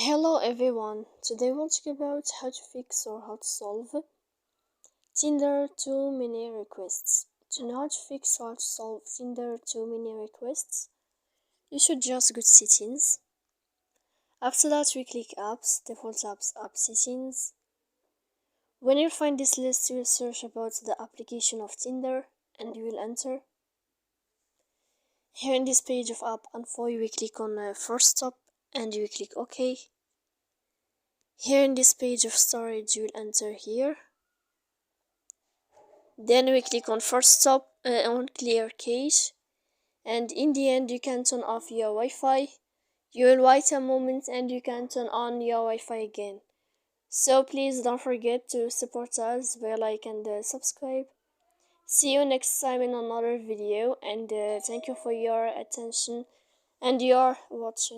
Hello everyone, today we'll talk about how to fix or how to solve Tinder too many requests. To know how to fix or how to solve Tinder too many requests, you should just go to settings. After that we click apps, default apps, app settings. When you find this list, you will search about the application of Tinder and you will enter. Here in this page of app info you will click on first stop and you will click OK. Here in this page of storage you will enter here. Then we click on first stop on clear cache, and in the end you can turn off your Wi-Fi. You will wait a moment and you can turn on your Wi-Fi again. So please don't forget to support us by like and subscribe. See you next time in another video, and thank you for your attention and your watching.